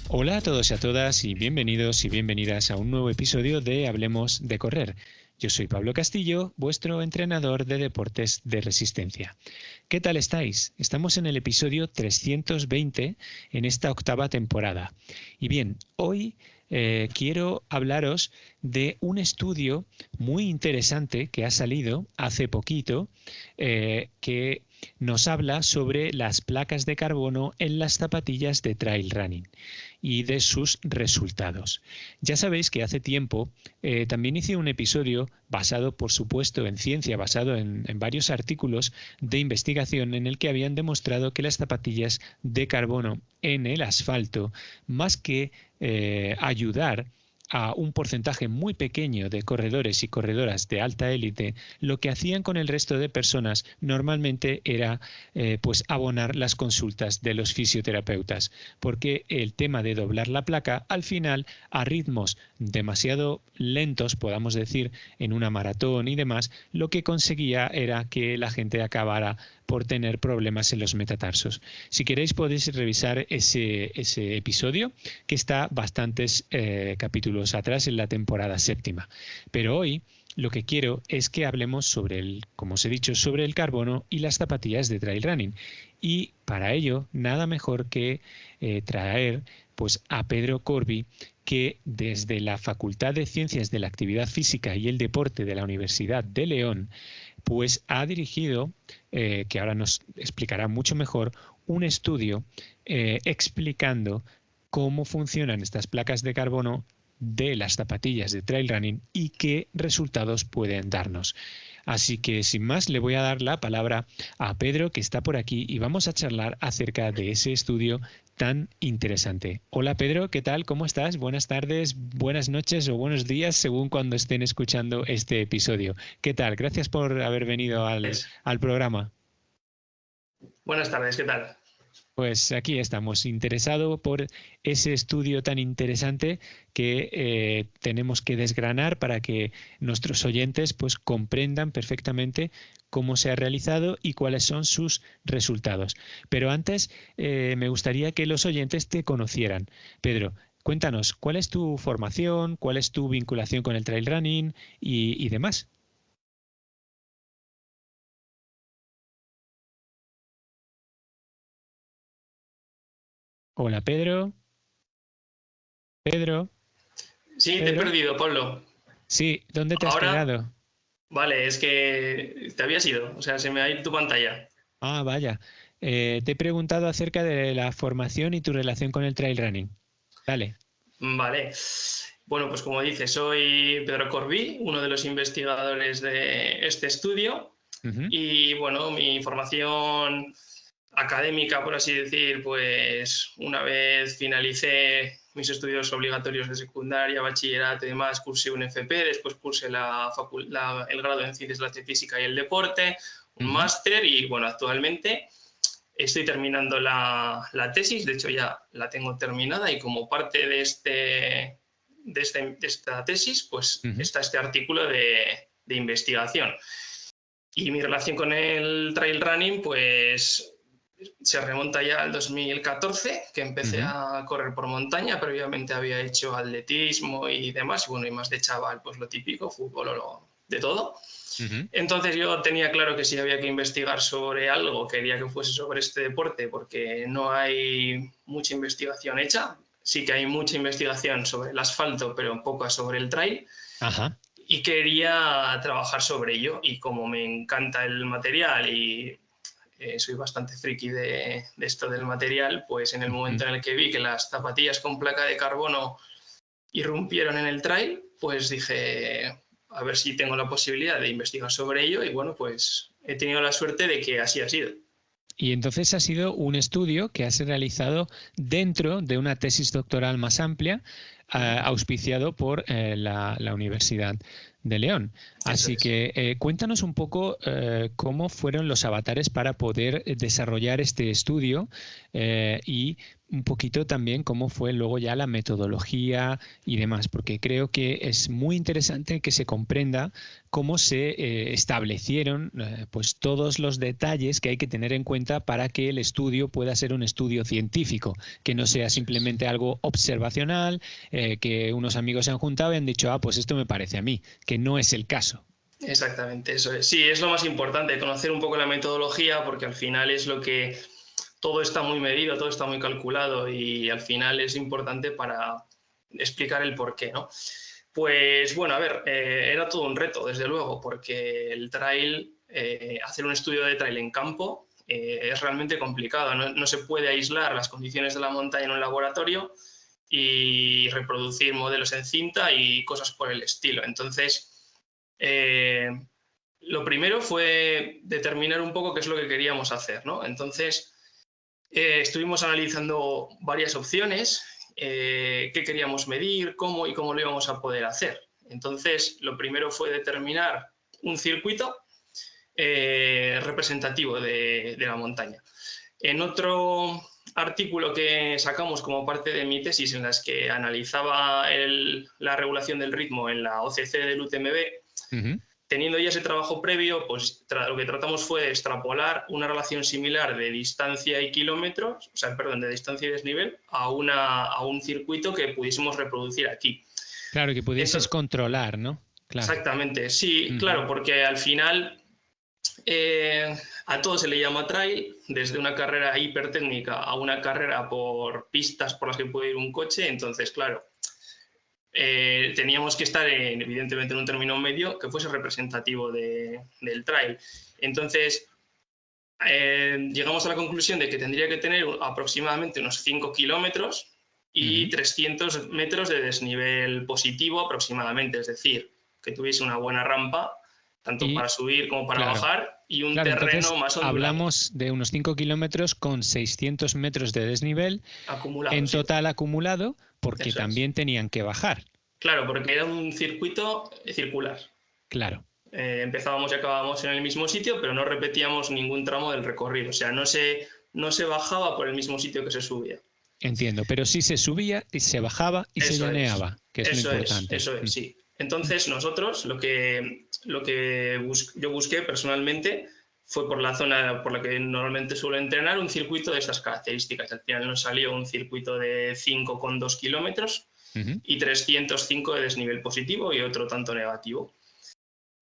Hola a todos y a todas y bienvenidos y bienvenidas a un nuevo episodio de Hablemos de Correr. Yo soy Pablo Castillo, vuestro entrenador de deportes de resistencia. ¿Qué tal estáis? Estamos en el episodio 320 en esta octava temporada. Y bien, hoy quiero hablaros de un estudio muy interesante que ha salido hace poquito que nos habla sobre las placas de carbono en las zapatillas de trail running y de sus resultados. Ya sabéis que hace tiempo también hice un episodio basado, por supuesto, en ciencia, basado en varios artículos de investigación en el que habían demostrado que las zapatillas de carbono en el asfalto, más que ayudar a un porcentaje muy pequeño de corredores y corredoras de alta élite, lo que hacían con el resto de personas normalmente era pues abonar las consultas de los fisioterapeutas, porque el tema de doblar la placa al final a ritmos demasiado lentos, podamos decir, en una maratón y demás, lo que conseguía era que la gente acabara por tener problemas en los metatarsos. Si queréis podéis revisar ese episodio que está bastantes capítulos atrás en la temporada séptima. Pero hoy lo que quiero es que hablemos sobre como os he dicho, sobre el carbono y las zapatillas de trail running. Y para ello, nada mejor que traer pues a Pedro Corbi, que desde la Facultad de Ciencias de la Actividad Física y el Deporte de la Universidad de León, pues ha dirigido, que ahora nos explicará mucho mejor, un estudio explicando cómo funcionan estas placas de carbono de las zapatillas de trail running y qué resultados pueden darnos. Así que sin más le voy a dar la palabra a Pedro, que está por aquí, y vamos a charlar acerca de ese estudio tan interesante. Hola Pedro, ¿qué tal? ¿Cómo estás? Buenas tardes, buenas noches o buenos días según cuando estén escuchando este episodio. ¿Qué tal? Gracias por haber venido al programa. Buenas tardes, ¿qué tal? Pues aquí estamos, interesado por ese estudio tan interesante que tenemos que desgranar para que nuestros oyentes pues comprendan perfectamente cómo se ha realizado y cuáles son sus resultados. Pero antes me gustaría que los oyentes te conocieran. Pedro, cuéntanos, ¿cuál es tu formación? ¿Cuál es tu vinculación con el trail running y demás? Hola Pedro. Pedro. Sí, te he Pedro. perdido, Pablo. Sí, ¿dónde te has Ahora, quedado? vale, es que te habías ido, o sea, se me ha ido tu pantalla. Ah, vaya. Te he preguntado acerca de la formación y tu relación con el trail running. Dale. Vale. Bueno, pues como dices, soy Pedro Corbí, uno de los investigadores de este estudio. Ujú, Y bueno, mi formación académica, por así decir, pues una vez finalicé mis estudios obligatorios de secundaria, bachillerato y demás, cursé un FP, después cursé el grado en Ciencias de la Física y el Deporte, un ujú, máster y bueno, actualmente estoy terminando la tesis, de hecho ya la tengo terminada y como parte de esta tesis, pues ujú, está este artículo de investigación. Y mi relación con el trail running, pues se remonta ya al 2014, que empecé ujú, a correr por montaña. Previamente había hecho atletismo y demás, y bueno, y más de chaval, pues lo típico, fútbol o de todo. ujú. Entonces yo tenía claro que si había que investigar sobre algo, quería que fuese sobre este deporte, porque no hay mucha investigación hecha. Sí que hay mucha investigación sobre el asfalto, pero poca sobre el trail Ajá. y quería trabajar sobre ello. Y como me encanta el material y soy bastante friki de esto del material, pues en el Ujú. momento en el que vi que las zapatillas con placa de carbono irrumpieron en el trail, pues dije, a ver si tengo la posibilidad de investigar sobre ello y bueno, pues he tenido la suerte de que así ha sido. Y entonces ha sido un estudio que has realizado dentro de una tesis doctoral más amplia, auspiciado por la Universidad de León. Eso Así es. que cuéntanos un poco cómo fueron los avatares para poder desarrollar este estudio y un poquito también cómo fue luego ya la metodología y demás, porque creo que es muy interesante que se comprenda cómo se establecieron pues todos los detalles que hay que tener en cuenta para que el estudio pueda ser un estudio científico, que no sea simplemente algo observacional, que unos amigos se han juntado y han dicho, ah, pues esto me parece a mí, que no es el caso. Exactamente, eso es. Sí, es lo más importante, conocer un poco la metodología, porque al final es lo que todo está muy medido, todo está muy calculado y al final es importante para explicar el porqué, ¿no? Pues bueno, a ver, era todo un reto, desde luego, porque el trail, hacer un estudio de trail en campo es realmente complicado. No se puede aislar las condiciones de la montaña en un laboratorio y reproducir modelos en cinta y cosas por el estilo. Entonces, lo primero fue determinar un poco qué es lo que queríamos hacer, ¿no? Entonces, estuvimos analizando varias opciones, qué queríamos medir, cómo y cómo lo íbamos a poder hacer. Entonces, lo primero fue determinar un circuito representativo de la montaña. En otro artículo que sacamos como parte de mi tesis, en las que analizaba la regulación del ritmo en la OCC del UTMB, teniendo ya ese trabajo previo, pues lo que tratamos fue de extrapolar una relación similar de distancia y kilómetros, o sea, perdón, de distancia y desnivel, a un circuito que pudiésemos reproducir aquí. Claro, que pudieses controlar, ¿no? Claro. Exactamente, sí, claro, porque al final a todo se le llama trail, desde una carrera hipertécnica a una carrera por pistas por las que puede ir un coche, entonces, claro, teníamos que estar evidentemente en un término medio que fuese representativo del trail. Entonces, llegamos a la conclusión de que tendría que tener aproximadamente unos 5 kilómetros y 300 metros de desnivel positivo aproximadamente, es decir, que tuviese una buena rampa, tanto para subir como para bajar, y un terreno más ondulado. Hablamos de unos 5 kilómetros con 600 metros de desnivel en total acumulado, porque también tenían que bajar. Claro, porque era un circuito circular. Claro. Empezábamos y acabábamos en el mismo sitio, pero no repetíamos ningún tramo del recorrido. O sea, no se bajaba por el mismo sitio que se subía. Entiendo, pero sí se subía y se bajaba y se llaneaba, que es lo importante. Eso es, sí. Entonces, nosotros lo que yo busqué personalmente fue por la zona por la que normalmente suelo entrenar, un circuito de estas características. Al final nos salió un circuito de 5,2 kilómetros y 305 de desnivel positivo y otro tanto negativo.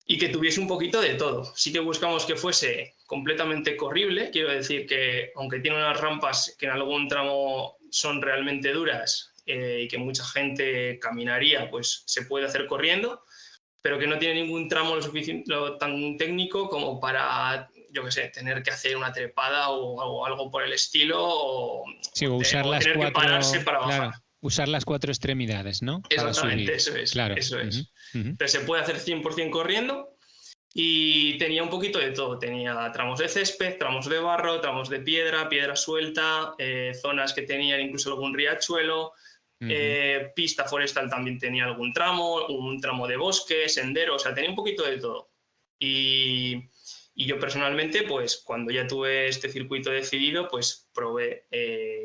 Y que tuviese un poquito de todo. Sí que buscamos que fuese completamente corrible, quiero decir que aunque tiene unas rampas que en algún tramo son realmente duras y que mucha gente caminaría, pues se puede hacer corriendo, pero que no tiene ningún tramo lo tan técnico como para, yo qué sé, tener que hacer una trepada o algo por el estilo, o usar las tener cuatro, que pararse para bajar. Claro, usar las 4 extremidades, ¿no? Exactamente, eso es. Claro. Eso es. Pero se puede hacer 100% corriendo. Y tenía un poquito de todo, tenía tramos de césped, tramos de barro, tramos de piedra suelta, zonas que tenían incluso algún riachuelo, pista forestal también tenía algún tramo, un tramo de bosque, sendero, o sea, tenía un poquito de todo. Y yo personalmente, pues cuando ya tuve este circuito decidido, pues probé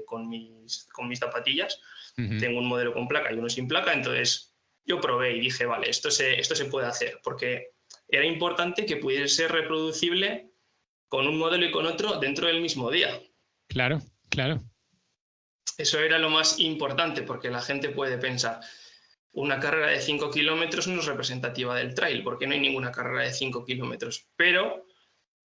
con mis zapatillas. Tengo un modelo con placa y uno sin placa, entonces yo probé y dije, vale, esto se puede hacer, porque era importante que pudiese ser reproducible con un modelo y con otro dentro del mismo día. Claro, claro. Eso era lo más importante, porque la gente puede pensar, una carrera de 5 kilómetros no es representativa del trail, porque no hay ninguna carrera de 5 kilómetros. Pero,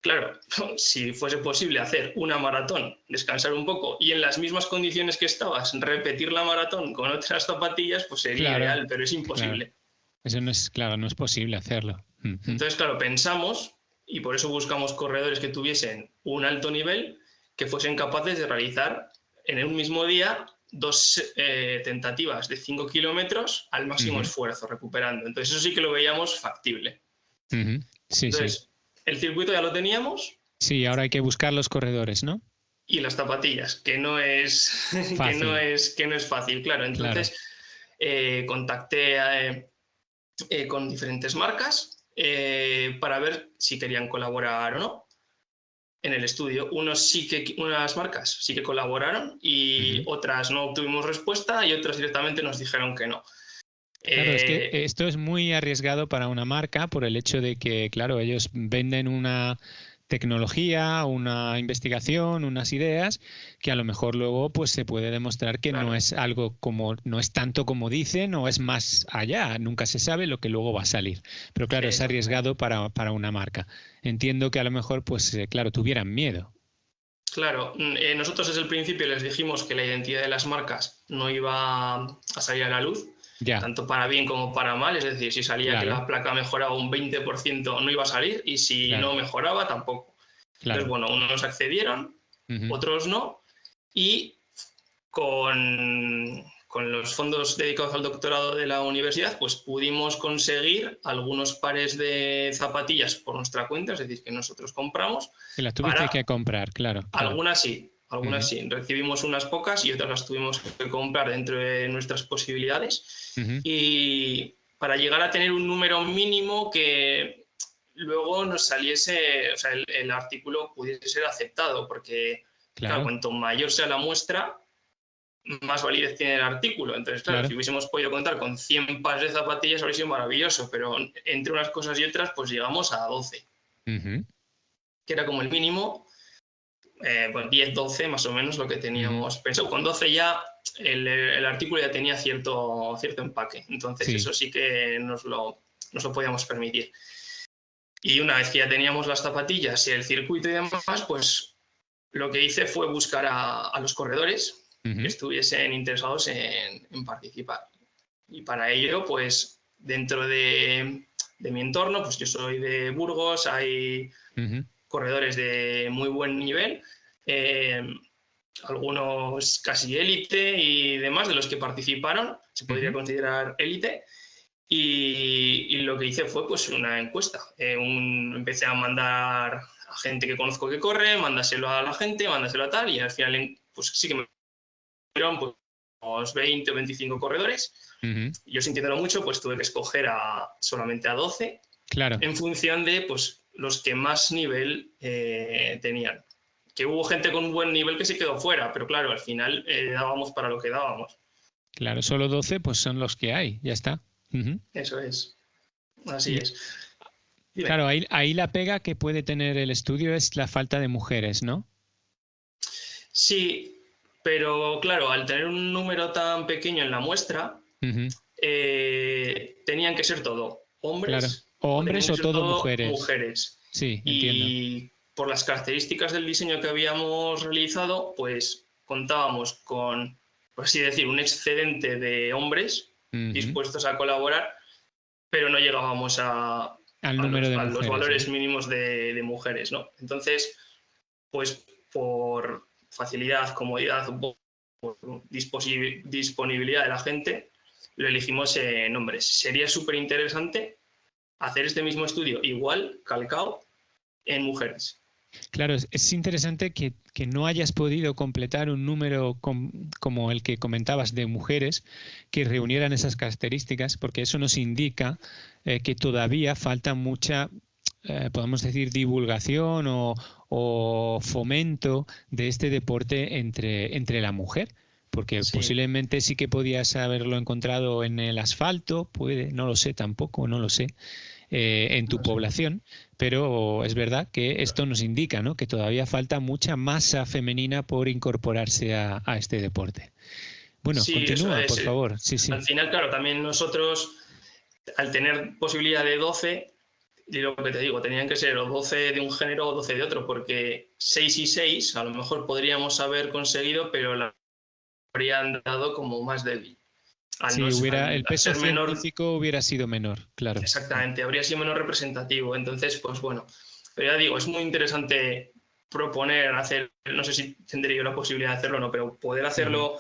claro, si fuese posible hacer una maratón, descansar un poco y en las mismas condiciones que estabas, repetir la maratón con otras zapatillas, pues sería ideal, pero es imposible. Claro. Eso no es posible hacerlo. Entonces, claro, pensamos, y por eso buscamos corredores que tuviesen un alto nivel, que fuesen capaces de realizar en un mismo día 2 tentativas de 5 kilómetros al máximo esfuerzo, recuperando. Entonces, eso sí que lo veíamos factible. Sí, entonces, el circuito ya lo teníamos. Sí, ahora hay que buscar los corredores, ¿no? Y las zapatillas, que no es fácil, claro. Entonces, contacté con diferentes marcas para ver si querían colaborar o no. en el estudio. Unas marcas sí que colaboraron y otras no obtuvimos respuesta y otras directamente nos dijeron que no. Claro, es que esto es muy arriesgado para una marca por el hecho de que, claro, ellos venden una tecnología, una investigación, unas ideas que a lo mejor luego pues se puede demostrar que Claro. no es algo como, no es tanto como dicen o es más allá, nunca se sabe lo que luego va a salir. Pero claro, es Exactamente. arriesgado para una marca. Entiendo que a lo mejor pues claro, tuvieran miedo. Claro, nosotros desde el principio les dijimos que la identidad de las marcas no iba a salir a la luz, Ya, tanto para bien como para mal, es decir, si salía que claro, la placa mejoraba un 20% no iba a salir y si claro, no mejoraba tampoco. Entonces, claro. bueno, unos accedieron, Ujú, otros no, y con los fondos dedicados al doctorado de la universidad, pues pudimos conseguir algunos pares de zapatillas por nuestra cuenta, es decir, que nosotros compramos, que las tuviste para que comprar, claro, claro. algunas sí, Ujú, algunas sí. Recibimos unas pocas y otras las tuvimos que comprar dentro de nuestras posibilidades. ujú, Y para llegar a tener un número mínimo que luego nos saliese, o sea, el artículo pudiese ser aceptado, porque, claro, claro, cuanto mayor sea la muestra, más validez tiene el artículo. Entonces, claro, claro. si hubiésemos podido contar con 100 pares de zapatillas, habría sido maravilloso, pero entre unas cosas y otras, pues llegamos a 12, Ujú, que era como el mínimo, pues 10, 12 más o menos lo que ujú, teníamos pensado. Con 12 ya el artículo ya tenía cierto empaque, entonces sí. eso sí que nos lo podíamos permitir. Y una vez que ya teníamos las zapatillas y el circuito y demás, pues lo que hice fue buscar a los corredores que Ujú, estuviesen interesados en participar. Y para ello, pues dentro de mi entorno, pues yo soy de Burgos, hay ujú, corredores de muy buen nivel, eh, algunos casi élite y demás, de los que participaron, se podría ujú. considerar élite. Y lo que hice fue pues una encuesta. Empecé a mandar a gente que conozco que corre, mándaselo a la gente, mándaselo a tal, y al final pues sí que me dieron pues, unos 20 o 25 corredores. Ujú, Yo sintiéndolo mucho, pues tuve que escoger solamente a 12 claro, en función de pues, los que más nivel tenían. Que hubo gente con un buen nivel que se quedó fuera, pero claro, al final dábamos para lo que dábamos. claro, solo 12 pues son los que hay, ya está. Ujú. Eso es, así Y es. Dime. claro, ahí la pega que puede tener el estudio es la falta de mujeres, ¿no? Sí, pero claro, al tener un número tan pequeño en la muestra, Ujú, tenían que ser todo claro, hombres o o hombres tenían que o ser todo todo mujeres. mujeres. Sí, entiendo. Y por las características del diseño que habíamos realizado, pues contábamos con, por así decir, un excedente de hombres Ujú. dispuestos a colaborar, pero no llegábamos Al número de a los mujeres, ¿no? valores mínimos de mujeres, ¿no? Entonces, pues por facilidad, comodidad, por disponibilidad de la gente, lo elegimos en hombres. Sería súper interesante hacer este mismo estudio igual, calcado, en mujeres. Claro, es interesante que no hayas podido completar un número como el que comentabas de mujeres que reunieran esas características, porque eso nos indica que todavía falta mucha, podemos decir, divulgación o fomento de este deporte entre la mujer. Porque Sí, posiblemente sí que podías haberlo encontrado en el asfalto, puede, no lo sé tampoco, no lo sé, en tu no sé. población, pero es verdad que esto nos indica, ¿no?, que todavía falta mucha masa femenina por incorporarse a este deporte. Bueno, Sí, eso continúa, es. por favor. Sí, sí. Al final, claro, también nosotros, al tener posibilidad de 12, y lo que te digo, tenían que ser o 12 de un género o 12 de otro, porque 6 y 6 a lo mejor podríamos haber conseguido, pero la habrían dado como más débil. Sí, el Al peso ser menor, científico hubiera sido menor, claro. exactamente, habría sido menos representativo. Entonces, pues bueno, pero ya digo, es muy interesante proponer, hacer, no sé si tendría yo la posibilidad de hacerlo o no, pero poder Ujú, hacerlo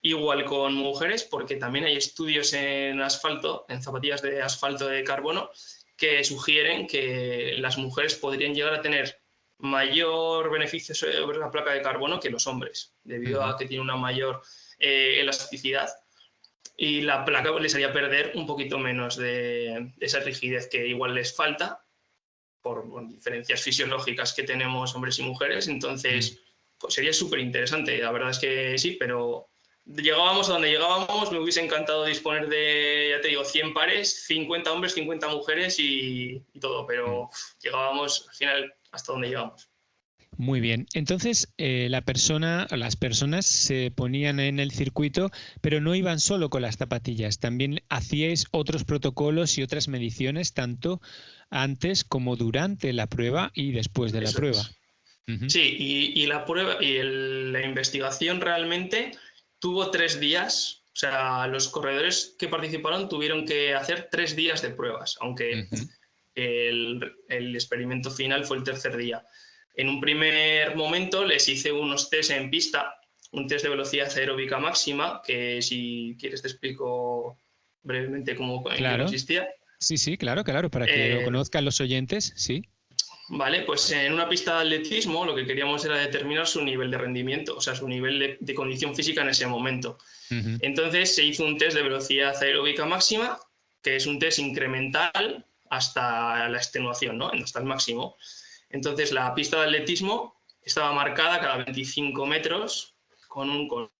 igual con mujeres, porque también hay estudios en asfalto, en zapatillas de asfalto de carbono, que sugieren que las mujeres podrían llegar a tener mayor beneficio sobre la placa de carbono que los hombres, debido ujú. a que tiene una mayor elasticidad y la placa les haría perder un poquito menos de esa rigidez que igual les falta por diferencias fisiológicas que tenemos hombres y mujeres. Entonces, pues sería súper interesante. La verdad es que sí, pero llegábamos a donde llegábamos. Me hubiese encantado disponer de, ya te digo, 100 pares, 50 hombres, 50 mujeres y todo, pero llegábamos al final hasta donde llegamos. Muy bien. Entonces, las personas se ponían en el circuito, pero no iban solo con las zapatillas. También hacíais otros protocolos y otras mediciones, tanto antes como durante la prueba y después de la Eso prueba. es. Sí, y la prueba y la investigación realmente tuvo 3 días. O sea, los corredores que participaron tuvieron que hacer 3 días de pruebas, aunque el experimento final fue el tercer día. En un primer momento les hice unos test en pista, un test de velocidad aeróbica máxima, que si quieres te explico brevemente en qué Claro. consistía. Sí, claro, para que lo conozcan los oyentes, sí. Vale, pues en una pista de atletismo lo que queríamos era determinar su nivel de rendimiento, o sea, su nivel de condición física en ese momento. Entonces se hizo un test de velocidad aeróbica máxima, que es un test incremental hasta la extenuación, ¿no? Hasta el máximo. Entonces la pista de atletismo estaba marcada cada 25 metros con un cono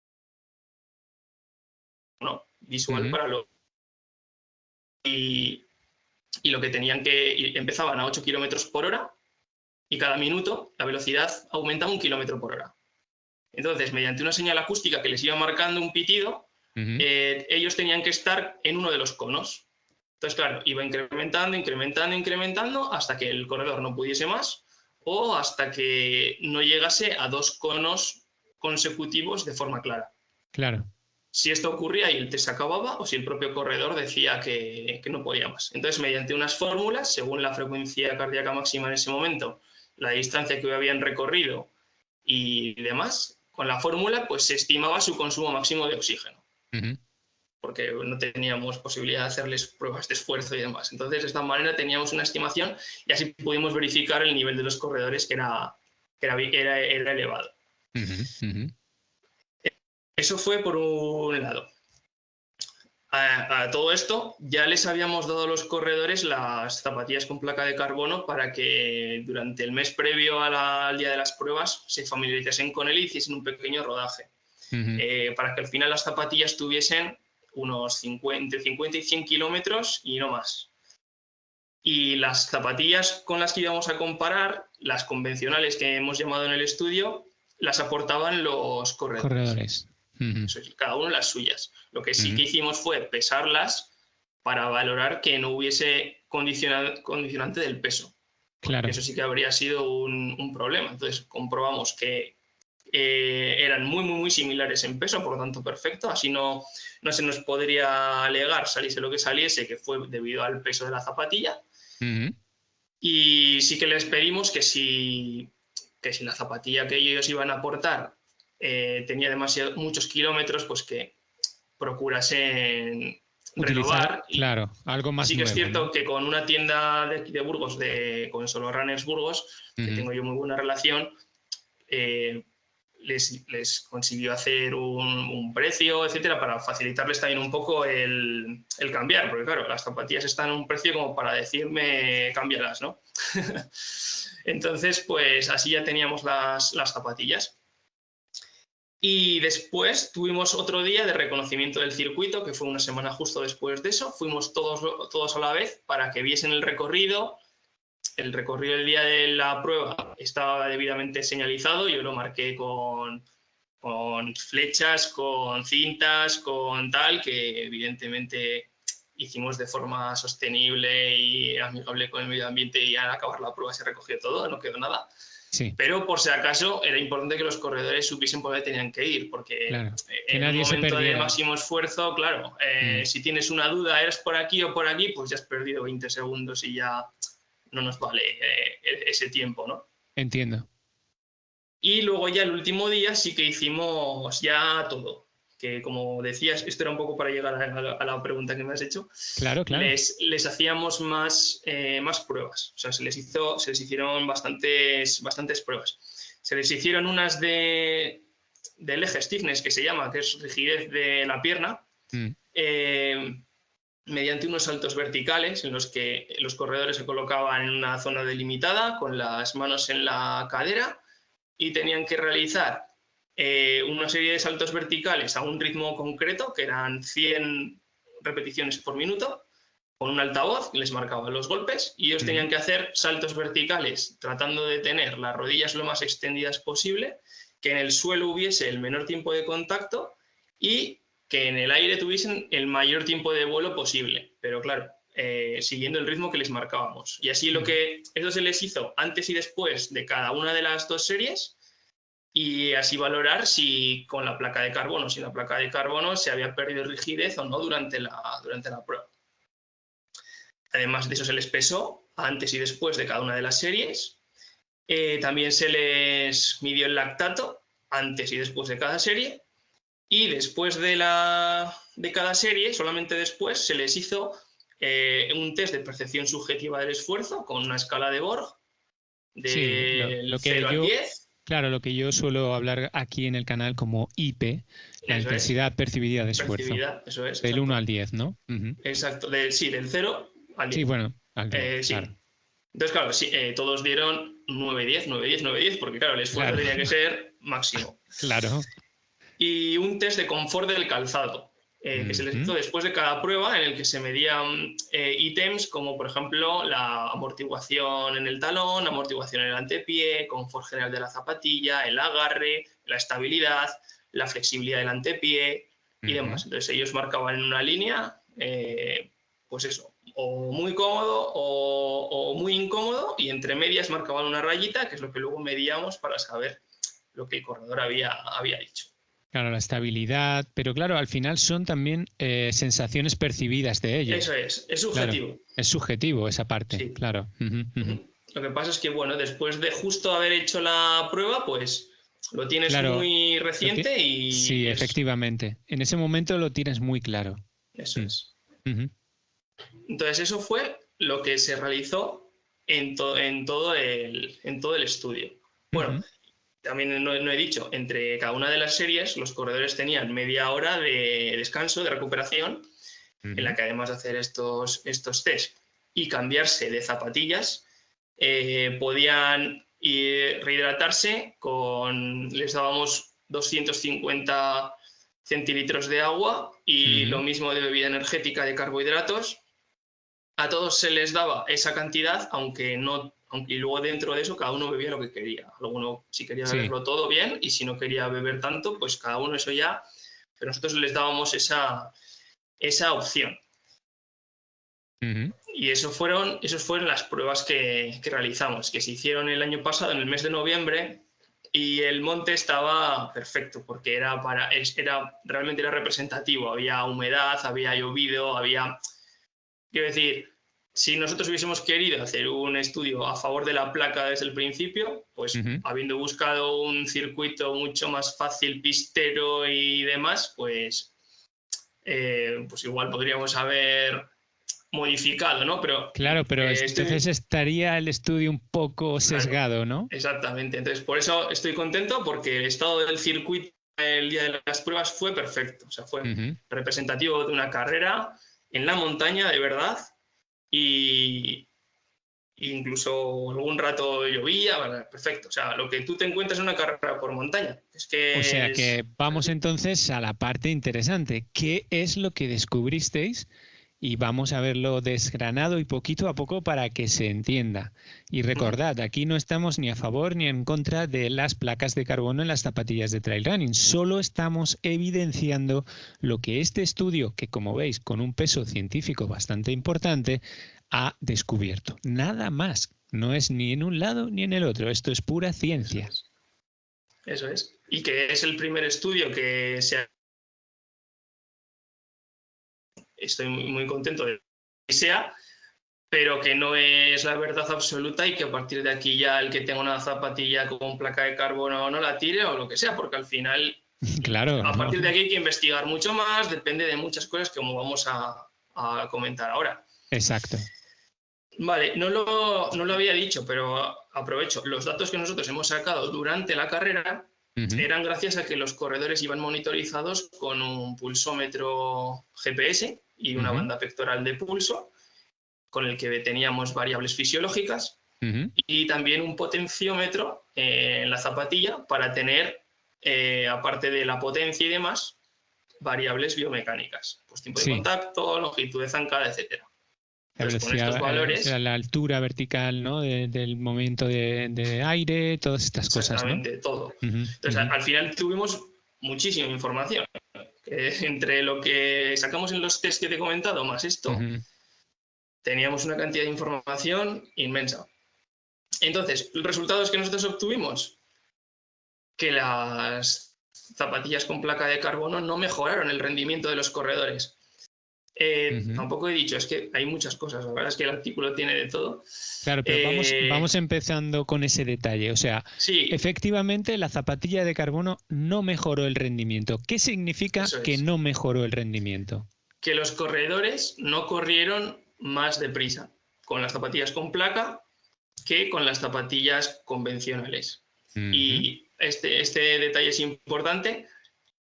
visual para lo... Y lo que tenían que... Empezaban a 8 kilómetros por hora y cada minuto la velocidad aumentaba 1 kilómetro por hora. Entonces, mediante una señal acústica que les iba marcando un pitido, ellos tenían que estar en uno de los conos. Entonces, claro, iba incrementando hasta que el corredor no pudiese más o hasta que no llegase a 2 conos consecutivos de forma clara. Claro. Si esto ocurría y el test se acababa, o si el propio corredor decía que no podía más. Entonces, mediante unas fórmulas, según la frecuencia cardíaca máxima en ese momento, la distancia que habían recorrido y demás, con la fórmula pues se estimaba su consumo máximo de oxígeno. Porque no teníamos posibilidad de hacerles pruebas de esfuerzo y demás. Entonces, de esta manera teníamos una estimación y así pudimos verificar el nivel de los corredores que era elevado. Eso fue por un lado. A todo esto ya les habíamos dado a los corredores las zapatillas con placa de carbono para que durante el mes previo al día de las pruebas se familiarizasen con él y hiciesen un pequeño rodaje. Para que al final las zapatillas tuviesen unos 50 y 100 kilómetros y no más. Y las zapatillas con las que íbamos a comparar, las convencionales que hemos llamado en el estudio, las aportaban los corredores. Eso es, cada uno las suyas. Lo que sí que hicimos fue pesarlas para valorar que no hubiese condicionante del peso. Claro. Eso sí que habría sido un problema. Entonces comprobamos que eran muy similares en peso, por lo tanto perfecto. Así no se nos podría alegar, saliese lo que saliese, que fue debido al peso de la zapatilla. Y sí que les pedimos que si la zapatilla que ellos iban a aportar tenía muchos kilómetros, pues que procurasen renovar. Claro, algo más. Sí que nuevo, es cierto, ¿no? que con una tienda de Burgos, con Solo Runners Burgos, que tengo yo muy buena relación, les consiguió hacer un precio, etcétera, para facilitarles también un poco el cambiar, porque claro, las zapatillas están a un precio como para decirme cámbialas, ¿no? Entonces, pues así ya teníamos las zapatillas. Y después tuvimos otro día de reconocimiento del circuito, que fue una semana justo después de eso. Fuimos todos a la vez para que viesen el recorrido. El recorrido del día de la prueba estaba debidamente señalizado. Yo lo marqué con flechas, con cintas, con tal, que evidentemente hicimos de forma sostenible y amigable con el medio ambiente, y al acabar la prueba se recogió todo, no quedó nada. Sí. Pero por si acaso era importante que los corredores supiesen por dónde tenían que ir, porque claro, en un momento de máximo esfuerzo, claro, si tienes una duda, ¿eres por aquí o por aquí? Pues ya has perdido 20 segundos y ya no nos vale ese tiempo, ¿no? Entiendo. Y luego ya el último día sí que hicimos ya todo. Que como decías, esto era un poco para llegar a la pregunta que me has hecho. Claro. Les hacíamos más pruebas. O sea, se les hicieron bastantes pruebas. Se les hicieron unas del eje stiffness, que se llama, que es rigidez de la pierna. mediante unos saltos verticales en los que los corredores se colocaban en una zona delimitada con las manos en la cadera y tenían que realizar una serie de saltos verticales a un ritmo concreto, que eran 100 repeticiones por minuto, con un altavoz que les marcaba los golpes, y ellos tenían que hacer saltos verticales tratando de tener las rodillas lo más extendidas posible, que en el suelo hubiese el menor tiempo de contacto y que en el aire tuviesen el mayor tiempo de vuelo posible, pero claro, siguiendo el ritmo que les marcábamos. Y así eso se les hizo antes y después de cada una de las dos series, y así valorar si con la placa de carbono, si la placa de carbono se había perdido rigidez o no durante la prueba. Además de eso se les pesó antes y después de cada una de las series. También se les midió el lactato antes y después de cada serie. Y después de cada serie, solamente después, se les hizo un test de percepción subjetiva del esfuerzo con una escala de Borg del 0 al 10. Claro, lo que yo suelo hablar aquí en el canal como IP, la intensidad percibida de esfuerzo. Eso es. Del 1 al 10, ¿no? Exacto, del 0 al 10. Sí, bueno, al 10, sí. Claro. Entonces, claro, sí, todos dieron 9-10, 9-10, 9-10, porque claro, el esfuerzo tenía que ser máximo. Claro. Y un test de confort del calzado, que se les hizo después de cada prueba, en el que se medían ítems como, por ejemplo, la amortiguación en el talón, amortiguación en el antepié, confort general de la zapatilla, el agarre, la estabilidad, la flexibilidad del antepié y demás. Entonces ellos marcaban en una línea, pues eso, o muy cómodo o muy incómodo, y entre medias marcaban una rayita, que es lo que luego medíamos para saber lo que el corredor había dicho. Claro, la estabilidad, pero claro, al final son también sensaciones percibidas de ellos. Eso es subjetivo. Claro, es subjetivo esa parte, sí. Claro. Lo que pasa es que, bueno, después de justo haber hecho la prueba, pues lo tienes muy reciente y... Sí, efectivamente. En ese momento lo tienes muy claro. Eso es. Entonces, eso fue lo que se realizó en todo el estudio. Bueno, también no he dicho, entre cada una de las series los corredores tenían media hora de descanso, de recuperación, en la que además de hacer estos test y cambiarse de zapatillas, podían rehidratarse les dábamos 250 centilitros de agua y lo mismo de bebida energética de carbohidratos. A todos se les daba esa cantidad, aunque luego dentro de eso cada uno bebía lo que quería. Alguno si quería beberlo todo bien, y si no quería beber tanto, pues cada uno eso ya. Pero nosotros les dábamos esa opción. Y esas fueron las pruebas que realizamos, que se hicieron el año pasado, en el mes de noviembre, y el monte estaba perfecto, porque realmente era representativo. Había humedad, había llovido, quiero decir, si nosotros hubiésemos querido hacer un estudio a favor de la placa desde el principio, pues habiendo buscado un circuito mucho más fácil, pistero y demás, pues igual podríamos haber modificado, ¿no? Pero entonces estaría el estudio un poco sesgado, ¿no? Exactamente. Entonces, por eso estoy contento, porque el estado del circuito el día de las pruebas fue perfecto. O sea, fue representativo de una carrera en la montaña, de verdad, y incluso algún rato llovía, perfecto. O sea, lo que tú te encuentras en una carrera por montaña. Que vamos entonces a la parte interesante. ¿Qué es lo que descubristeis? Y vamos a verlo desgranado y poquito a poco para que se entienda. Y recordad, aquí no estamos ni a favor ni en contra de las placas de carbono en las zapatillas de trail running. Solo estamos evidenciando lo que este estudio, que como veis con un peso científico bastante importante, ha descubierto. Nada más. No es ni en un lado ni en el otro. Esto es pura ciencia. Eso es. Y que es el primer estudio que se ha... Estoy muy contento de que sea, pero que no es la verdad absoluta, y que a partir de aquí ya el que tenga una zapatilla con placa de carbono no la tire o lo que sea, porque al final, a partir de aquí hay que investigar mucho más, depende de muchas cosas como vamos a comentar ahora. Exacto. Vale, no lo había dicho, pero aprovecho. Los datos que nosotros hemos sacado durante la carrera eran gracias a que los corredores iban monitorizados con un pulsómetro GPS, y una banda pectoral de pulso, con el que teníamos variables fisiológicas, y también un potenciómetro en la zapatilla para tener, aparte de la potencia y demás, variables biomecánicas, pues tiempo de contacto, longitud de zancada, etcétera. Entonces, con estos valores, la altura vertical, ¿no? del momento de aire, todas estas cosas, ¿no? Exactamente, todo. Entonces, al final tuvimos muchísima información. Entre lo que sacamos en los test que te he comentado, más esto, teníamos una cantidad de información inmensa. Entonces, los resultados que nosotros obtuvimos, que las zapatillas con placa de carbono no mejoraron el rendimiento de los corredores. Tampoco he dicho, es que hay muchas cosas, la verdad es que el artículo tiene de todo. Claro, pero vamos empezando con ese detalle. O sea, efectivamente la zapatilla de carbono no mejoró el rendimiento. ¿Qué significa que no mejoró el rendimiento? Que los corredores no corrieron más deprisa con las zapatillas con placa que con las zapatillas convencionales. Y este detalle es importante.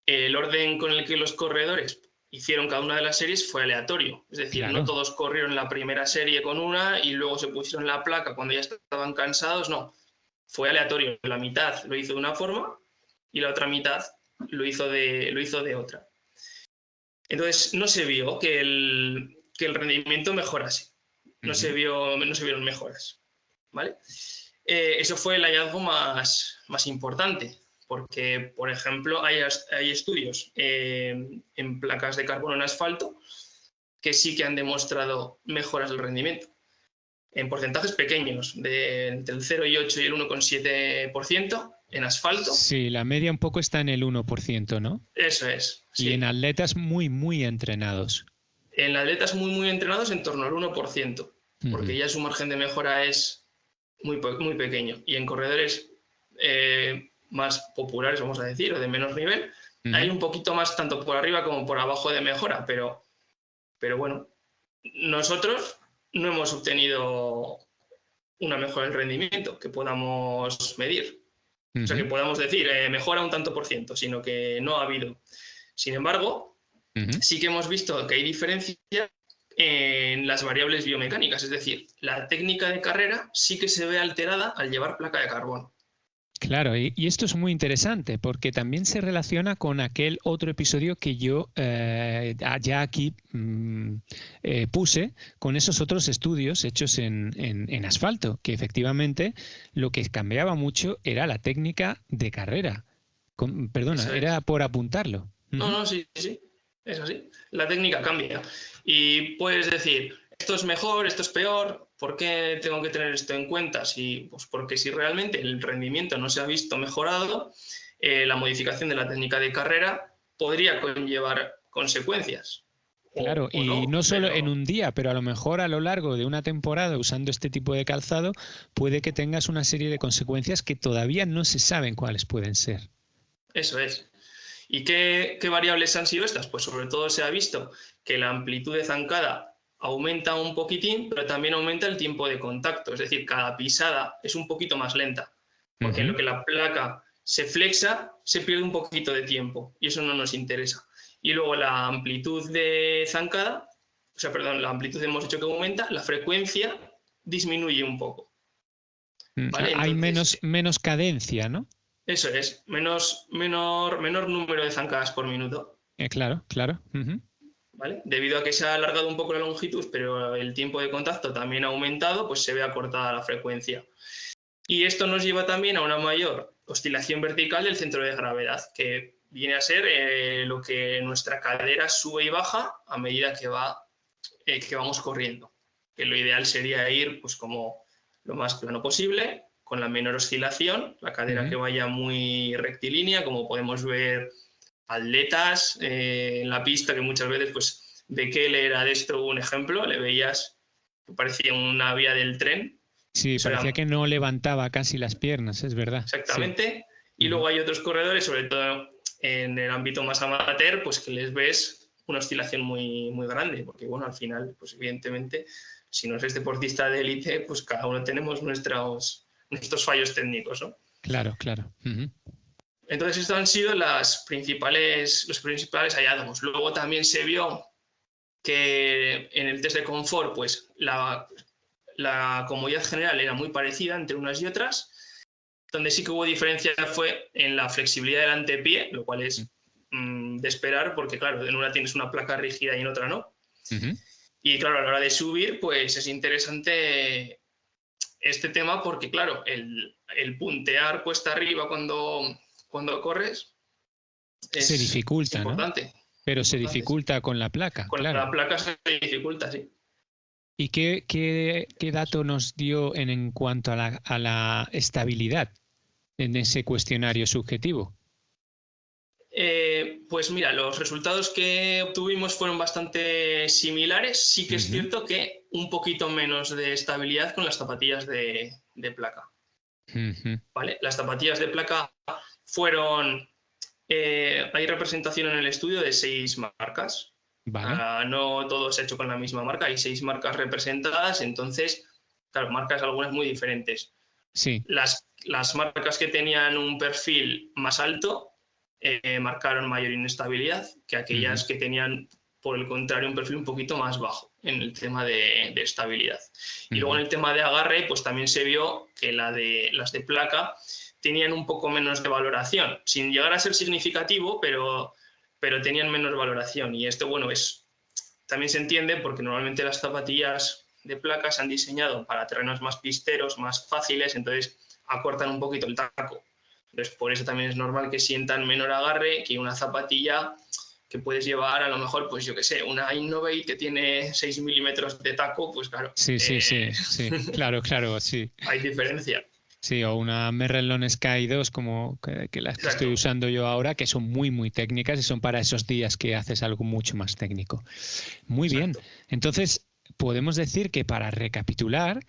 El orden con el que los corredores hicieron cada una de las series fue aleatorio. Es decir, no todos corrieron la primera serie con una y luego se pusieron la placa cuando ya estaban cansados. No, fue aleatorio. La mitad lo hizo de una forma y la otra mitad lo hizo de otra. Entonces, no se vio que el rendimiento mejorase. No se vieron mejoras. ¿Vale? Eso fue el hallazgo más importante. Porque, por ejemplo, hay estudios en placas de carbono en asfalto que sí que han demostrado mejoras del rendimiento. En porcentajes pequeños, entre el 0 y 8 y el 1,7% en asfalto. Sí, la media un poco está en el 1%, ¿no? Eso es. Sí. Y en atletas muy, muy entrenados. En atletas muy, muy entrenados en torno al 1%, porque ya su margen de mejora es muy, muy pequeño. Y en corredores más populares, vamos a decir, o de menos nivel, hay un poquito más tanto por arriba como por abajo de mejora, pero bueno, nosotros no hemos obtenido una mejora del rendimiento que podamos medir. O sea, que podamos decir, mejora un tanto por ciento, sino que no ha habido. Sin embargo, sí que hemos visto que hay diferencia en las variables biomecánicas, es decir, la técnica de carrera sí que se ve alterada al llevar placa de carbono. Claro, y esto es muy interesante porque también se relaciona con aquel otro episodio que yo ya aquí puse con esos otros estudios hechos en asfalto, que efectivamente lo que cambiaba mucho era la técnica de carrera. Era por apuntarlo. No, sí, es así. La técnica cambia. Y puedes decir, esto es mejor, esto es peor. ¿Por qué tengo que tener esto en cuenta? Pues porque si realmente el rendimiento no se ha visto mejorado, la modificación de la técnica de carrera podría conllevar consecuencias. Claro, y no solo en un día, pero a lo mejor a lo largo de una temporada usando este tipo de calzado puede que tengas una serie de consecuencias que todavía no se saben cuáles pueden ser. Eso es. ¿Y qué variables han sido estas? Pues sobre todo se ha visto que la amplitud de zancada aumenta un poquitín, pero también aumenta el tiempo de contacto. Es decir, cada pisada es un poquito más lenta, porque en lo que la placa se flexa, se pierde un poquito de tiempo, y eso no nos interesa. Y luego la amplitud de zancada, la amplitud hemos dicho que aumenta, la frecuencia disminuye un poco. ¿Vale? Hay menos cadencia, ¿no? Eso es, menor número de zancadas por minuto. Claro. ¿Vale? Debido a que se ha alargado un poco la longitud, pero el tiempo de contacto también ha aumentado, pues se ve acortada la frecuencia. Y esto nos lleva también a una mayor oscilación vertical del centro de gravedad, que viene a ser lo que nuestra cadera sube y baja a medida que vamos corriendo. Que lo ideal sería ir pues como lo más plano posible, con la menor oscilación, la cadera que vaya muy rectilínea, como podemos ver atletas en la pista, que muchas veces, pues, Bekele era de esto un ejemplo, le veías que parecía una vía del tren. Sí, parecía que no levantaba casi las piernas, es verdad. Exactamente. Sí. Y luego hay otros corredores, sobre todo en el ámbito más amateur, pues que les ves una oscilación muy, muy grande, porque bueno, al final, pues evidentemente, si no eres deportista de élite, pues cada uno tenemos nuestros fallos técnicos, ¿no? Claro. Entonces, estos han sido los principales hallazgos. Luego también se vio que en el test de confort, pues la comodidad general era muy parecida entre unas y otras. Donde sí que hubo diferencia fue en la flexibilidad del antepié, lo cual es de esperar, porque claro, en una tienes una placa rígida y en otra no. Ujú. Y claro, a la hora de subir, pues es interesante este tema porque, claro, el puntear cuesta arriba cuando corres Se es dificulta, ¿no? importante. Pero se Importante, sí. dificulta con la placa, Con claro. la placa se dificulta, sí. ¿Y qué dato nos dio en cuanto a la estabilidad en ese cuestionario subjetivo? Pues mira, los resultados que obtuvimos fueron bastante similares. Sí que es Ujú. cierto que un poquito menos de estabilidad con las zapatillas de placa. Ujú. ¿Vale? Las zapatillas de placa fueron... hay representación en el estudio de 6 marcas. Vale. No todo se ha hecho con la misma marca, hay 6 marcas representadas, entonces, claro, marcas algunas muy diferentes. Sí. Las marcas que tenían un perfil más alto marcaron mayor inestabilidad que aquellas que tenían, por el contrario, un perfil un poquito más bajo en el tema de estabilidad. Y luego en el tema de agarre, pues también se vio que las de placa tenían un poco menos de valoración, sin llegar a ser significativo, pero tenían menos valoración. Y esto, bueno, también se entiende porque normalmente las zapatillas de placa se han diseñado para terrenos más pisteros, más fáciles, entonces acortan un poquito el taco. Entonces, por eso también es normal que sientan menor agarre que una zapatilla que puedes llevar, a lo mejor, pues yo qué sé, una Innovate que tiene 6 milímetros de taco, pues claro. Sí. Claro, sí. Hay diferencia. Sí, o una Merrellon Sky 2 como que las que estoy usando yo ahora, que son muy técnicas y son para esos días que haces algo mucho más técnico. Muy bien. Entonces, podemos decir que para recapitular,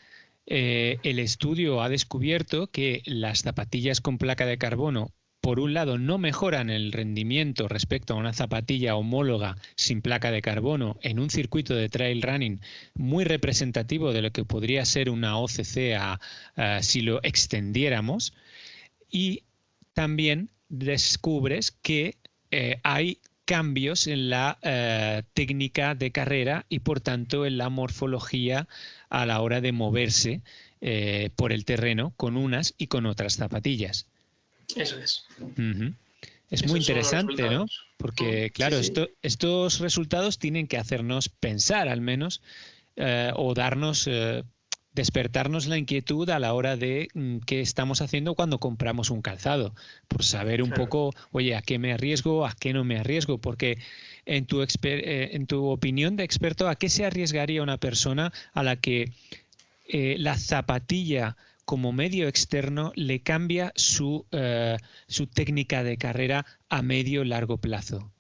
el estudio ha descubierto que las zapatillas con placa de carbono, por un lado, no mejoran el rendimiento respecto a una zapatilla homóloga sin placa de carbono en un circuito de trail running muy representativo de lo que podría ser una OCC si lo extendiéramos. Y también descubres que hay cambios en la técnica de carrera y por tanto en la morfología a la hora de moverse por el terreno con unas y con otras zapatillas. Eso es. Es muy interesante, ¿no? Porque, claro, sí. estos resultados tienen que hacernos pensar al menos o darnos... despertarnos la inquietud a la hora de qué estamos haciendo cuando compramos un calzado, por saber un poco, oye, a qué me arriesgo, a qué no me arriesgo, porque en tu opinión de experto, ¿a qué se arriesgaría una persona a la que la zapatilla como medio externo le cambia su técnica de carrera a medio o largo plazo?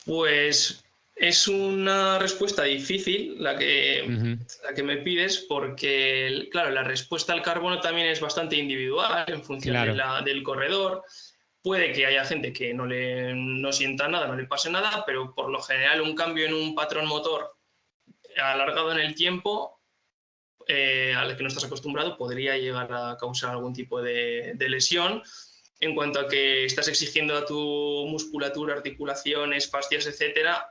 Pues es una respuesta difícil la que me pides porque, claro, la respuesta al carbono también es bastante individual en función del corredor. Puede que haya gente que no sienta nada, no le pase nada, pero por lo general un cambio en un patrón motor alargado en el tiempo al que no estás acostumbrado podría llegar a causar algún tipo de lesión. En cuanto a que estás exigiendo a tu musculatura, articulaciones, fascias, etcétera,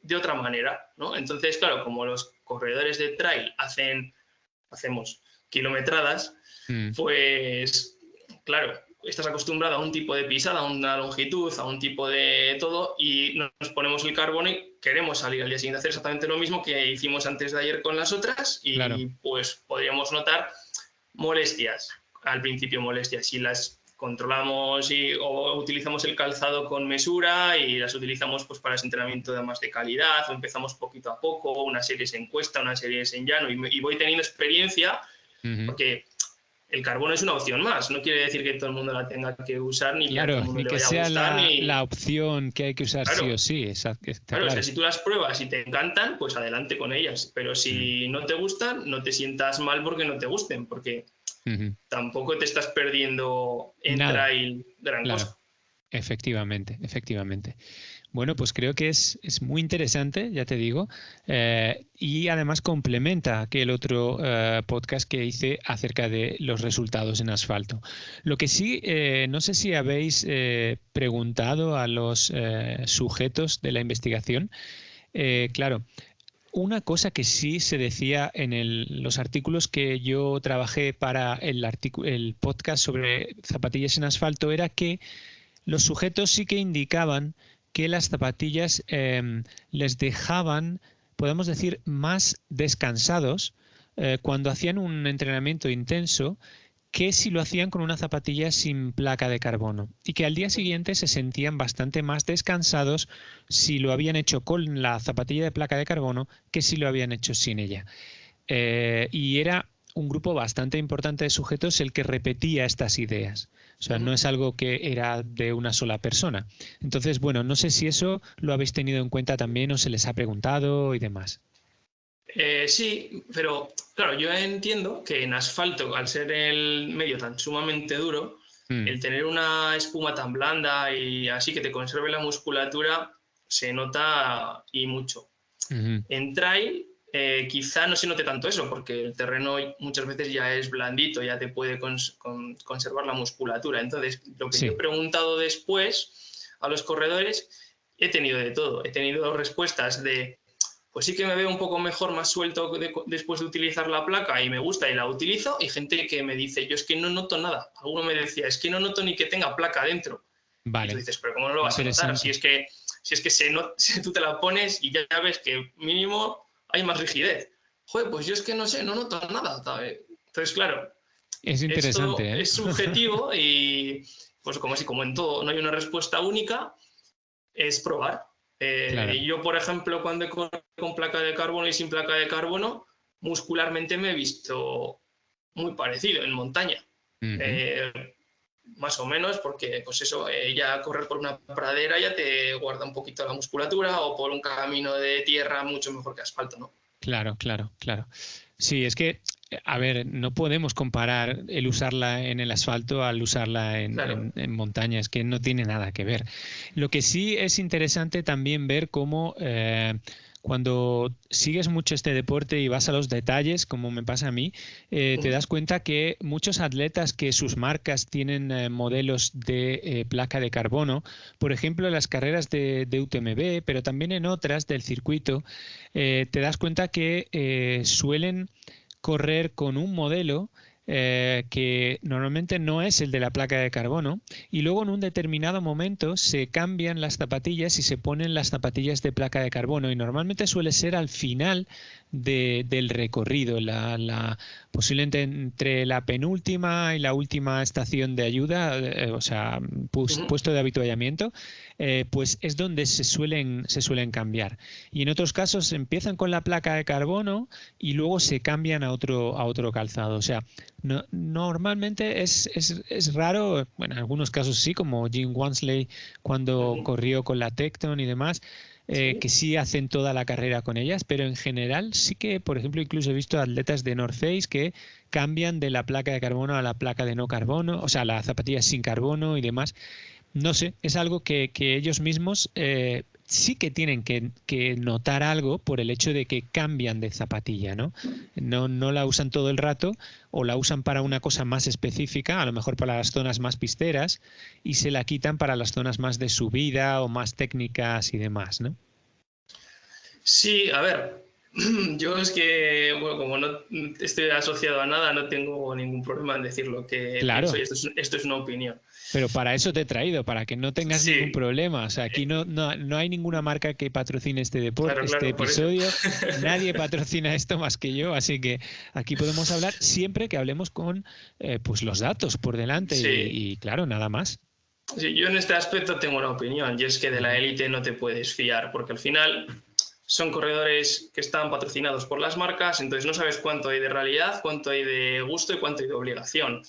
de otra manera, ¿no? Entonces, claro, como los corredores de trail hacemos kilometradas, pues, claro, estás acostumbrado a un tipo de pisada, a una longitud, a un tipo de todo, y nos ponemos el carbono y queremos salir al día siguiente a hacer exactamente lo mismo que hicimos antes de ayer con las otras, y pues podríamos notar molestias, al principio molestias, y las controlamos o utilizamos el calzado con mesura y las utilizamos pues para ese entrenamiento de más de calidad, o empezamos poquito a poco, una serie es en cuesta, una serie es en llano, y voy teniendo experiencia, porque el carbono es una opción más, no quiere decir que todo el mundo la tenga que usar ni que a todo el mundo le vaya a gustar. La opción que hay que usar sí o sí. Claro, o sea, si tú las pruebas y te encantan, pues adelante con ellas, pero si no te gustan, no te sientas mal porque no te gusten, porque tampoco te estás perdiendo en trail gran cosa. Efectivamente. Bueno, pues creo que es muy interesante, ya te digo, y además complementa aquel otro podcast que hice acerca de los resultados en asfalto. Lo que sí, no sé si habéis preguntado a los sujetos de la investigación Claro, una cosa que sí se decía en los artículos que yo trabajé para el podcast sobre zapatillas en asfalto era que los sujetos sí que indicaban que las zapatillas les dejaban, podemos decir, más descansados cuando hacían un entrenamiento intenso que si lo hacían con una zapatilla sin placa de carbono y que al día siguiente se sentían bastante más descansados si lo habían hecho con la zapatilla de placa de carbono que si lo habían hecho sin ella. Y era un grupo bastante importante de sujetos el que repetía estas ideas. O sea, no es algo que era de una sola persona. Entonces, bueno, no sé si eso lo habéis tenido en cuenta también o se les ha preguntado y demás. Sí, pero claro, yo entiendo que en asfalto, al ser el medio tan sumamente duro, el tener una espuma tan blanda y así que te conserve la musculatura se nota y mucho. En trail quizá no se note tanto eso, porque el terreno muchas veces ya es blandito, ya te puede conservar la musculatura. Entonces, lo que yo he preguntado después a los corredores, he tenido de todo. He tenido respuestas de pues sí que me veo un poco mejor, más suelto después de utilizar la placa y me gusta y la utilizo, y gente que me dice, yo es que no noto nada. Alguno me decía, es que no noto ni que tenga placa dentro. Vale. Y tú dices, pero ¿cómo no lo vas a notar? Si es que si tú te la pones y ya ves que mínimo hay más rigidez. Joder, pues yo es que no sé, no noto nada, ¿sabes? Entonces, claro, es interesante, esto es subjetivo y pues como en todo, no hay una respuesta única, es probar. Claro. Yo, por ejemplo, cuando he corrido con placa de carbono y sin placa de carbono, muscularmente me he visto muy parecido en montaña. Más o menos, porque pues eso, ya correr por una pradera ya te guarda un poquito la musculatura, o por un camino de tierra mucho mejor que asfalto, ¿no? Claro. Sí, es que, a ver, no podemos comparar el usarla en el asfalto al usarla en montaña, es que no tiene nada que ver. Lo que sí es interesante también ver cómo cuando sigues mucho este deporte y vas a los detalles, como me pasa a mí, te das cuenta que muchos atletas que sus marcas tienen modelos de placa de carbono, por ejemplo, en las carreras de UTMB, pero también en otras del circuito, te das cuenta que suelen correr con un modelo que normalmente no es el de la placa de carbono, y luego en un determinado momento se cambian las zapatillas y se ponen las zapatillas de placa de carbono, y normalmente suele ser al final del recorrido, posiblemente entre la penúltima y la última estación de ayuda, o sea, puesto de avituallamiento, pues es donde se suelen cambiar. Y en otros casos empiezan con la placa de carbono y luego se cambian a otro calzado. O sea, normalmente es raro, bueno, en algunos casos sí, como Jim Wansley cuando corrió con la Tecton y demás, que sí hacen toda la carrera con ellas, pero en general sí que, por ejemplo, incluso he visto atletas de North Face que cambian de la placa de carbono a la placa de no carbono, o sea, la zapatilla sin carbono y demás. No sé, es algo que ellos mismos sí que tienen que notar algo por el hecho de que cambian de zapatilla, ¿no? No la usan todo el rato, o la usan para una cosa más específica, a lo mejor para las zonas más pisteras, y se la quitan para las zonas más de subida o más técnicas y demás, ¿no? Sí, a ver, yo es que, bueno, como no estoy asociado a nada, no tengo ningún problema en decir lo que pienso, y esto es una opinión. Pero para eso te he traído, para que no tengas ningún problema. O sea, aquí no hay ninguna marca que patrocine este deporte, este episodio. Nadie patrocina esto más que yo, así que aquí podemos hablar siempre que hablemos con pues los datos por delante y claro, nada más. Sí, yo en este aspecto tengo una opinión, y es que de la élite no te puedes fiar, porque al final son corredores que están patrocinados por las marcas, entonces no sabes cuánto hay de realidad, cuánto hay de gusto y cuánto hay de obligación.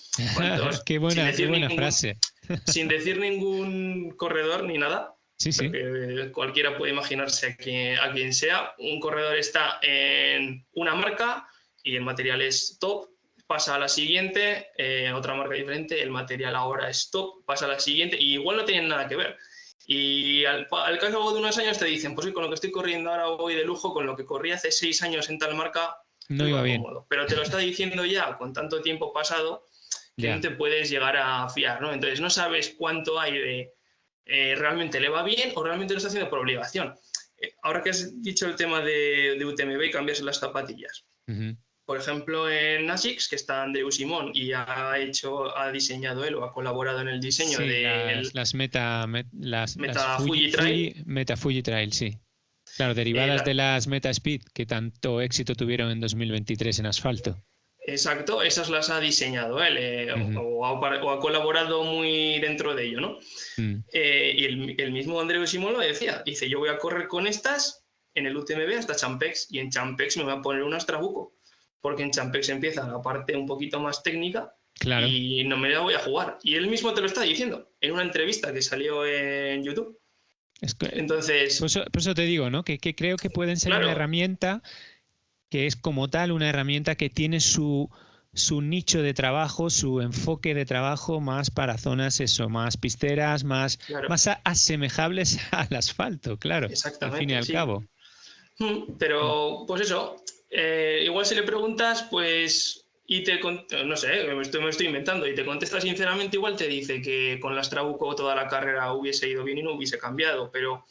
Qué buena frase. Sin decir ningún corredor ni nada, porque cualquiera puede imaginarse a quien sea, un corredor está en una marca y el material es top, pasa a la siguiente, otra marca diferente, el material ahora es top, pasa a la siguiente, y igual no tienen nada que ver. Y al cabo de unos años te dicen, pues con lo que estoy corriendo ahora voy de lujo, con lo que corrí hace 6 años en tal marca no iba bien. Pero te lo está diciendo ya con tanto tiempo pasado que no te puedes llegar a fiar, ¿no? Entonces no sabes cuánto hay de realmente le va bien o realmente lo está haciendo por obligación. ahora que has dicho el tema de UTMB y cambiarse las zapatillas. Por ejemplo, en ASICS, que está Andreu Simón y ha diseñado él o ha colaborado en el diseño de las Meta Fuji Trail. Meta Fuji Trail, sí. Claro, derivadas de las Meta Speed, que tanto éxito tuvieron en 2023 en asfalto. Exacto, esas las ha diseñado él, o ha colaborado muy dentro de ello, ¿no? Y el mismo Andreu Simón lo decía, dice, yo voy a correr con estas en el UTMB hasta Champex, y en Champex me voy a poner unas Trabuco, porque en Champex empieza la parte un poquito más técnica, claro, y no me la voy a jugar. Y él mismo te lo está diciendo en una entrevista que salió en YouTube. Entonces, por eso te digo, ¿no? Que creo que pueden ser una herramienta que es como tal una herramienta que tiene su nicho de trabajo, su enfoque de trabajo más para zonas más pisteras, más asemejables al asfalto, claro, al fin y al cabo. Pero, pues eso, igual si le preguntas, pues, no sé, me estoy inventando, y te contesta sinceramente, igual te dice que con las Trabuco toda la carrera hubiese ido bien y no hubiese cambiado, pero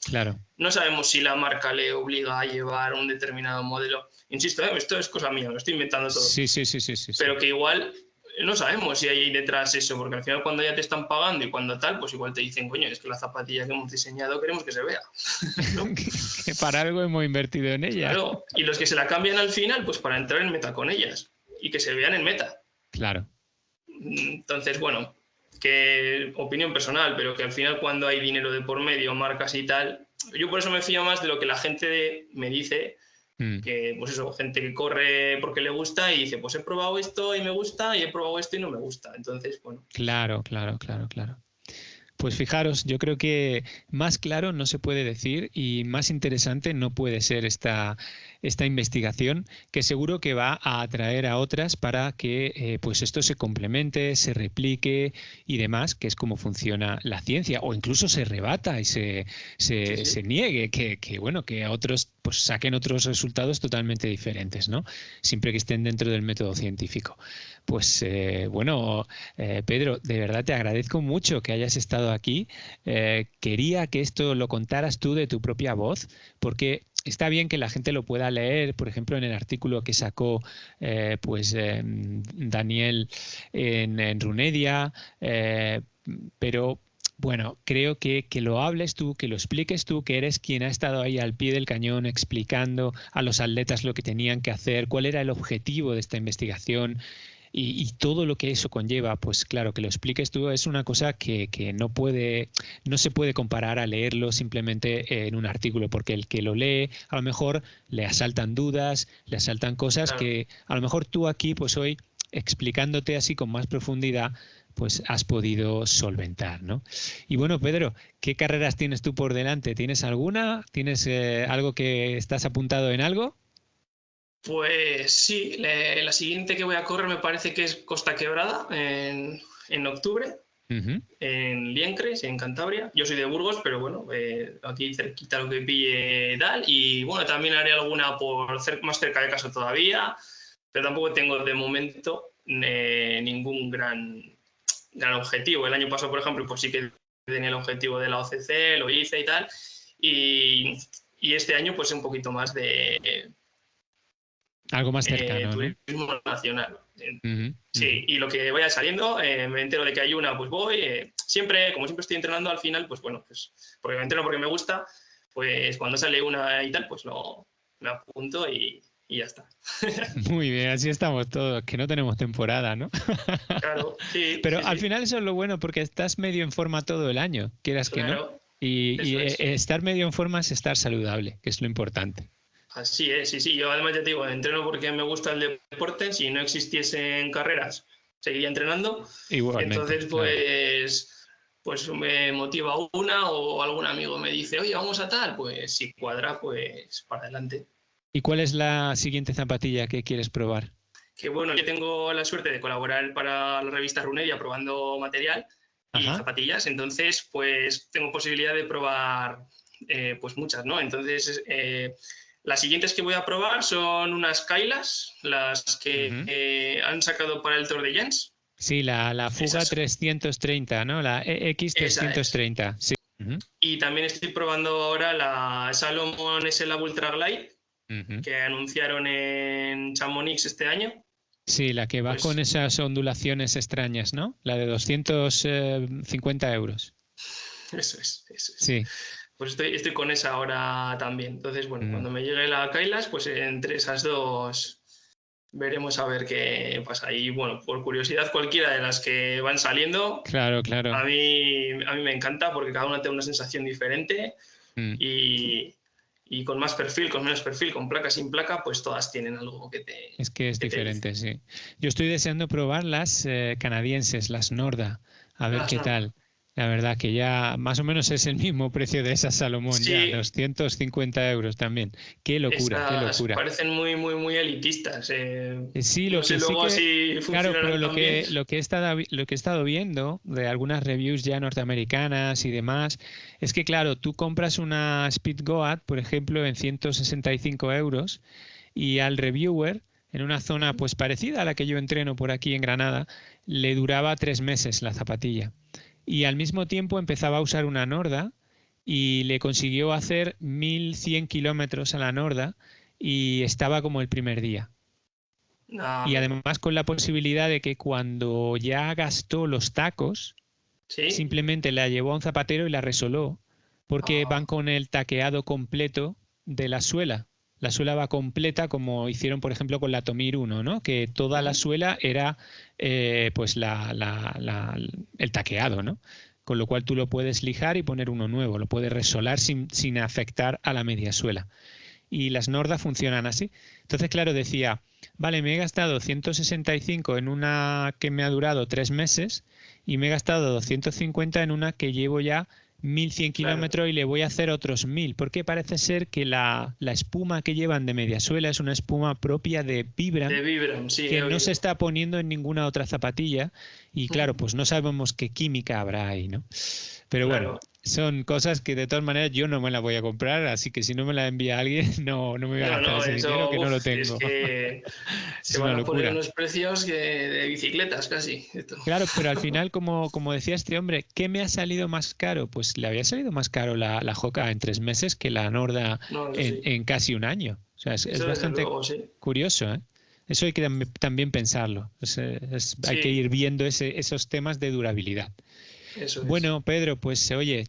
no sabemos si la marca le obliga a llevar un determinado modelo. Insisto, esto es cosa mía, lo estoy inventando todo. Sí. Pero que igual no sabemos si hay detrás eso, porque al final cuando ya te están pagando y cuando tal, pues igual te dicen, coño, es que la zapatilla que hemos diseñado queremos que se vea. ¿No? Que para algo hemos invertido en ella. Claro, y los que se la cambian al final, pues para entrar en meta con ellas y que se vean en meta. Claro. Entonces, bueno, que opinión personal, pero que al final cuando hay dinero de por medio, marcas y tal, yo por eso me fío más de lo que la gente me dice. Que, pues eso, gente que corre porque le gusta y dice, pues he probado esto y me gusta, y he probado esto y no me gusta. Entonces, bueno. Claro. Pues fijaros, yo creo que más claro no se puede decir y más interesante no puede ser esta investigación, que seguro que va a atraer a otras para que pues esto se complemente, se replique y demás, que es como funciona la ciencia, o incluso se rebata y se niegue, que a otros pues saquen otros resultados totalmente diferentes, ¿no? Siempre que estén dentro del método científico. Pues Pedro, de verdad te agradezco mucho que hayas estado aquí. Quería que esto lo contaras tú de tu propia voz, porque está bien que la gente lo pueda leer, por ejemplo, en el artículo que sacó Daniel en Runedia, pero bueno, creo que lo hables tú, que lo expliques tú, que eres quien ha estado ahí al pie del cañón explicando a los atletas lo que tenían que hacer, cuál era el objetivo de esta investigación. Y todo lo que eso conlleva, pues claro, que lo expliques tú es una cosa que no se puede comparar a leerlo simplemente en un artículo, porque el que lo lee a lo mejor le asaltan dudas, le asaltan cosas que a lo mejor tú aquí pues hoy explicándote así con más profundidad pues has podido solventar, ¿no? Y bueno, Pedro, ¿qué carreras tienes tú por delante? ¿Tienes alguna? ¿Tienes algo que estás apuntado en algo? Pues sí, la siguiente que voy a correr me parece que es Costa Quebrada en octubre, en Liencres, en Cantabria. Yo soy de Burgos, pero bueno, aquí cerquita lo que pille tal. Y bueno, también haré alguna más cerca de casa todavía, pero tampoco tengo de momento ningún gran objetivo. El año pasado, por ejemplo, pues sí que tenía el objetivo de la OCC, lo hice y tal. Y este año pues un poquito más de... algo más cercano, turismo nacional. Sí, y lo que vaya saliendo, me entero de que hay una, pues voy. Como siempre estoy entrenando, al final, pues bueno, pues porque me entreno porque me gusta, pues cuando sale una y tal, pues me apunto y ya está. Muy bien, así estamos todos, que no tenemos temporada, ¿no? Claro, sí. Pero al final eso es lo bueno, porque estás medio en forma todo el año, quieras que no. Y estar medio en forma es estar saludable, que es lo importante. Así es, sí. Yo además ya te digo, entreno porque me gusta el deporte. Si no existiesen carreras, seguiría entrenando. Igualmente. Entonces, pues me motiva una o algún amigo me dice, oye, vamos a tal. Pues si cuadra, pues para adelante. ¿Y cuál es la siguiente zapatilla que quieres probar? Que bueno, yo tengo la suerte de colaborar para la revista Runedia probando material y zapatillas. Entonces, pues tengo posibilidad de probar pues muchas, ¿no? Entonces... las siguientes que voy a probar son unas Kailas, las que han sacado para el Tour de Gens. Sí, la Fuga 330, ¿no? La EX 330. Sí. Y también estoy probando ahora la Salomon SL Ultra Glide, que anunciaron en Chamonix este año. Sí, la que va Pues- con esas ondulaciones extrañas, ¿no? La de 250 euros. Eso es. Sí. Pues estoy con esa ahora también. Entonces, bueno, cuando me llegue la Kailash, pues entre esas dos veremos a ver qué pasa. Y bueno, por curiosidad, cualquiera de las que van saliendo, Claro. a mí me encanta porque cada una tiene una sensación diferente y con más perfil, con menos perfil, con placa, sin placa, pues todas tienen algo que te... Es que es que te diferente, dice. sí. Yo estoy deseando probar las canadienses, las Norda, a ver qué Ajá. tal. La verdad que ya más o menos es el mismo precio de esa Salomón, ya, Sí, 250 euros también. Qué locura, qué esas locura. parecen muy elitistas. Sí, No lo sé que sí luego que, si claro, pero funcionarán tan bien. lo que he estado viendo de algunas reviews ya norteamericanas y demás, es que, claro, tú compras una Speedgoat, por ejemplo, en 165 euros y al reviewer, en una zona pues parecida a la que yo entreno por aquí en Granada, le duraba 3 meses la zapatilla. Y al mismo tiempo empezaba a usar una Norda y le consiguió hacer 1100 kilómetros a la Norda y estaba como el primer día. Ah, Y amigo. además con la posibilidad de que cuando ya gastó los tacos, Sí. simplemente la llevó a un zapatero y la resoló, porque Ah, van con el taqueado completo de la suela. La suela va completa como hicieron, por ejemplo, con la Tomir 1, ¿no? Que toda la suela era pues el taqueado, ¿no? Con lo cual tú lo puedes lijar y poner uno nuevo, lo puedes resolar sin afectar a la media suela y las Norda funcionan así. Entonces, claro, decía, vale, me he gastado 165 en una que me ha durado 3 meses y me he gastado 250 en una que llevo ya 1100 claro. kilómetros y le voy a hacer otros 1000, porque parece ser que la espuma que llevan de mediasuela es una espuma propia de De Vibram Vibram, sí, que he no se oído. está poniendo en ninguna otra zapatilla y claro, pues no sabemos qué química habrá ahí, ¿no? Pero bueno, Claro. son cosas que de todas maneras yo no me las voy a comprar, así que si no me la envía alguien, no me voy a gastar No, ese dinero eso, que no lo es tengo. que se Es una van a poner locura. unos precios de bicicletas casi. Esto. Claro, pero al final, como decía este hombre, ¿qué me ha salido más caro? Pues le había salido más caro la Hoka en 3 meses que la Norda No, eso sí. en casi un año. O sea, es Eso desde bastante luego, sí. curioso, ¿eh? Eso hay que también pensarlo. Hay que Sí, ir viendo esos temas de durabilidad. eso es. Bueno, Pedro, pues oye,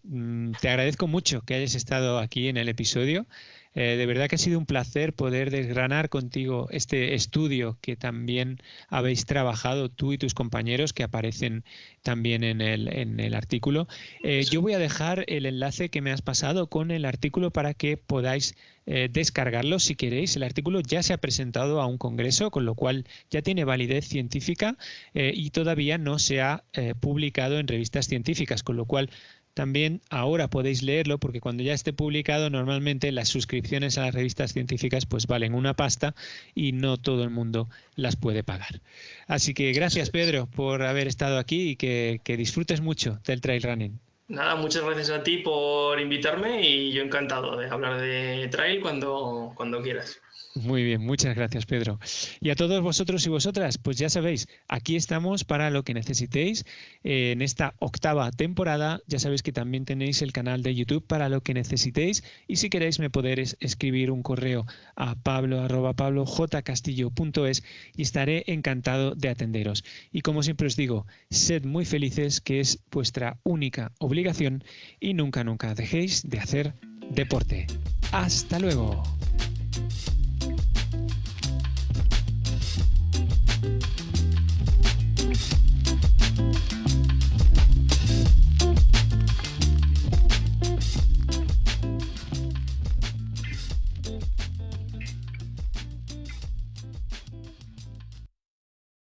te agradezco mucho que hayas estado aquí en el episodio. De verdad que ha sido un placer poder desgranar contigo este estudio que también habéis trabajado tú y tus compañeros que aparecen también en el artículo. Eso. Yo voy a dejar el enlace que me has pasado con el artículo para que podáis descargarlo si queréis. El artículo ya se ha presentado a un congreso, con lo cual ya tiene validez científica y todavía no se ha publicado en revistas científicas, con lo cual también ahora podéis leerlo porque cuando ya esté publicado normalmente las suscripciones a las revistas científicas pues valen una pasta y no todo el mundo las puede pagar. Así que Eso gracias es. Pedro por haber estado aquí y que disfrutes mucho del trail running. Nada, muchas gracias a ti por invitarme y yo encantado de hablar de trail cuando quieras. Muy bien, muchas gracias, Pedro. Y a todos vosotros y vosotras, pues ya sabéis, aquí estamos para lo que necesitéis. En esta 8ª temporada, ya sabéis que también tenéis el canal de YouTube para lo que necesitéis. Y si queréis, me podéis escribir un correo a pablojcastillo.es y estaré encantado de atenderos. Y como siempre os digo, sed muy felices, que es vuestra única obligación, y nunca dejéis de hacer deporte. ¡Hasta luego!